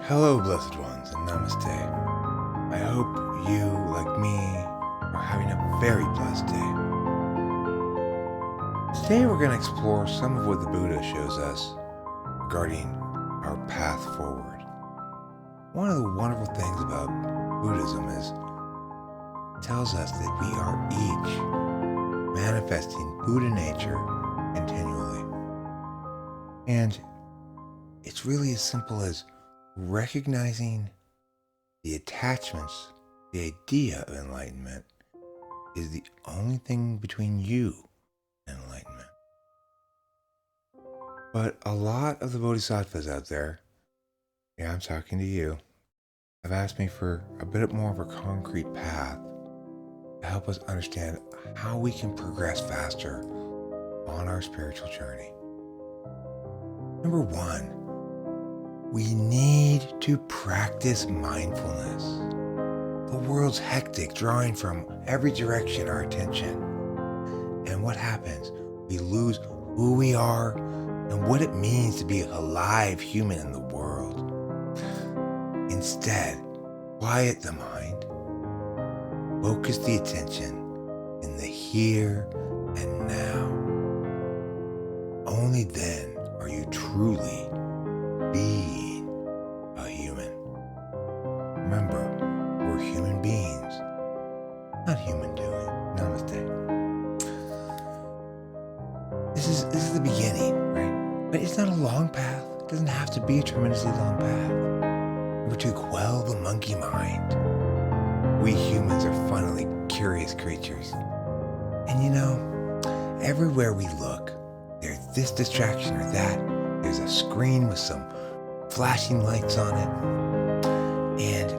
Hello, blessed ones, and namaste. I hope you, like me, are having a very blessed day. Today we're going to explore some of what the Buddha shows us regarding our path forward. One of the wonderful things about Buddhism is it tells us that we are each manifesting Buddha nature continually. And it's really as simple as recognizing the attachments, the idea of enlightenment is the only thing between you and enlightenment. But a lot of the Bodhisattvas out there, yeah, I'm talking to you, have asked me for a bit more of a concrete path to help us understand how we can progress faster on our spiritual journey. Number one, we need to practice mindfulness. The world's hectic, drawing from every direction our attention. And what happens? We lose who we are and what it means to be a live human in the world. Instead, quiet the mind, focus the attention in the here and now. Only then are you truly being a human. Remember, we're human beings, not human doing. Namaste. This is the beginning, right? But it's not a long path. It doesn't have to be a tremendously long path. Number two, quell the monkey mind. We humans are funnily curious creatures. And you know, everywhere we look, there's this distraction or that. There's a screen with some flashing lights on it. And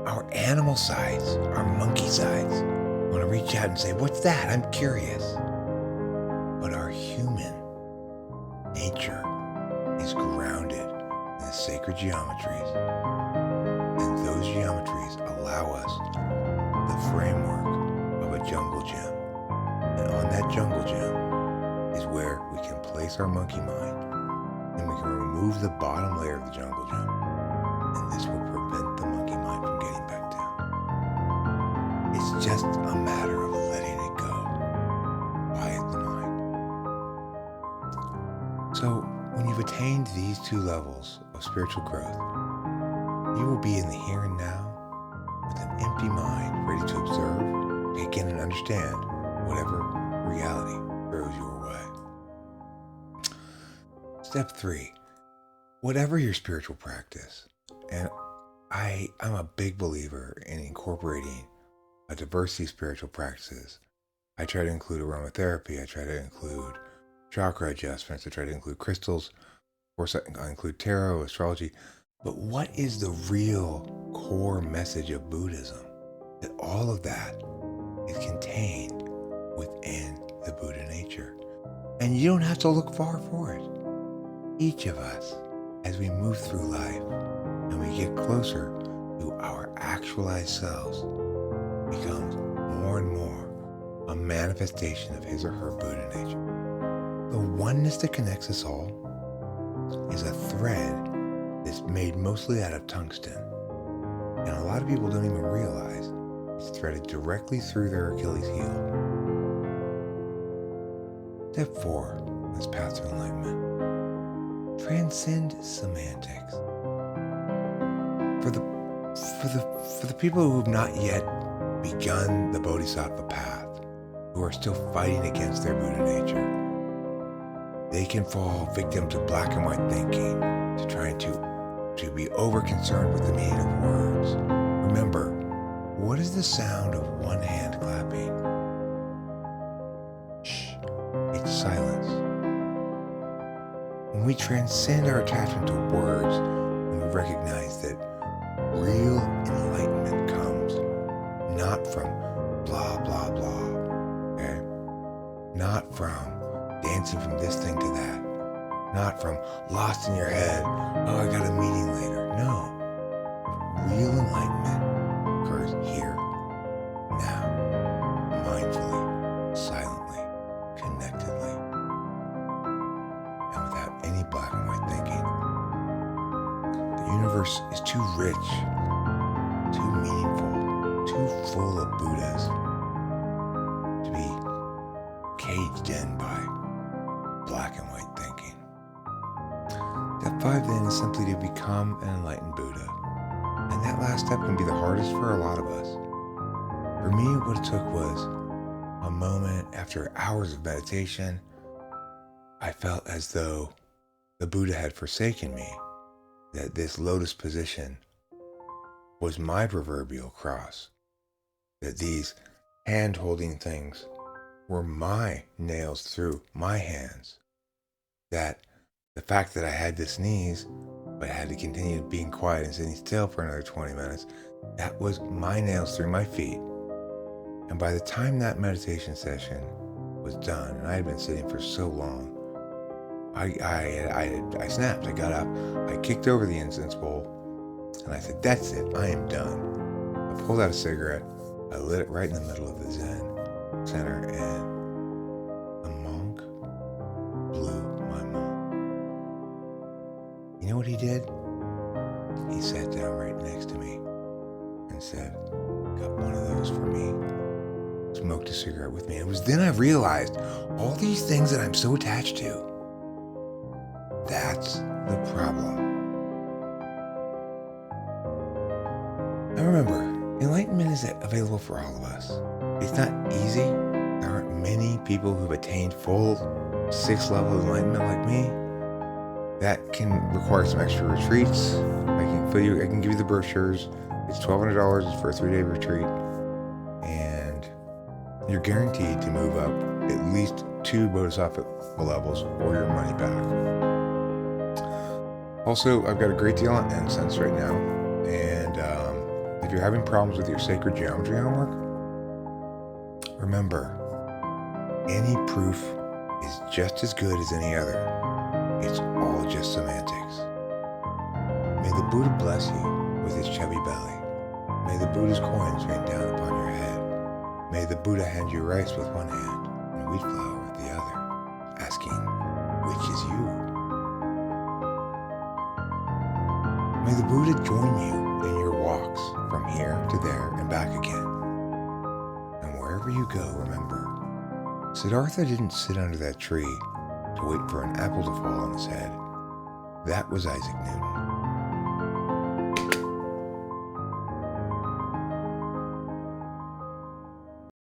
our animal sides, our monkey sides, want to reach out and say, "What's that? I'm curious." But our human nature is grounded in the sacred geometries. And those geometries allow us the framework of a jungle gym. And on that jungle gym is where we can place our monkey mind. And we can remove the bottom layer of the jungle gym. And this will prevent the monkey mind from getting back down. It's just a matter of letting it go. Quiet the mind. So, when you've attained these two levels of spiritual growth, you will be in the here and now with an empty mind ready to observe, take in, and understand whatever reality throws your way. Step 3, whatever your spiritual practice, and I'm a big believer in incorporating a diversity of spiritual practices. I try to include aromatherapy, I try to include chakra adjustments, I try to include crystals, of course I include tarot, astrology, but what is the real core message of Buddhism? That all of that is contained within the Buddha nature. And you don't have to look far for it. Each of us, as we move through life and we get closer to our actualized selves, becomes more and more a manifestation of his or her Buddha nature. The oneness that connects us all is a thread that's made mostly out of tungsten. And a lot of people don't even realize it's threaded directly through their Achilles heel. Step 4 on this path to enlightenment. Transcend semantics. For the people who have not yet begun the Bodhisattva path, who are still fighting against their Buddha nature, they can fall victim to black and white thinking, to trying to be over concerned with the meaning of words. Remember, what is the sound of one hand clapping? Shh, it's silence. When we transcend our attachment to words, and we recognize that real enlightenment comes not from blah, blah, blah, okay? Not from dancing from this thing to that. Not from lost in your head, oh, I got a meeting later. No. Real enlightenment occurs here, now, mindfully, silently, connectedly, and without any black and white thinking. The universe is too rich, too meaningful, too full of Buddhas to be caged in by black and white thinking. Step 5 then is simply to become an enlightened Buddha. And that last step can be the hardest for a lot of us. For me, what it took was a moment after hours of meditation. I felt as though the Buddha had forsaken me, that this lotus position was my proverbial cross, that these hand-holding things were my nails through my hands, that the fact that I had to sneeze but had to continue being quiet and sitting still for another 20 minutes, that was my nails through my feet. And by the time that meditation session was done, and I had been sitting for so long, I snapped. I got up, I kicked over the incense bowl, and I said, that's it, I am done. I pulled out a cigarette, I lit it right in the middle of the Zen center, and the monk blew my mind. You know what he did? He sat down right next to me and said, got one of those for me. Smoked a cigarette with me. And it was then I realized all these things that I'm so attached to, that's the problem. Now remember, enlightenment is available for all of us. It's not easy. There aren't many people who've attained full 6th level enlightenment like me. That can require some extra retreats. I can give you the brochures. It's $1,200 for a 3-day retreat. And you're guaranteed to move up at least 2 Bodhisattva levels or your money back. Also, I've got a great deal on incense right now. And if you're having problems with your sacred geometry homework, remember, any proof is just as good as any other. It's all just semantics. May the Buddha bless you with his chubby belly. May the Buddha's coins rain down upon your head. May the Buddha hand you rice with one hand and wheat flour with the other, asking, which is you? May the Buddha join you in your walks from here to there and back again. And wherever you go, remember, Siddhartha didn't sit under that tree to wait for an apple to fall on his head. That was Isaac Newton.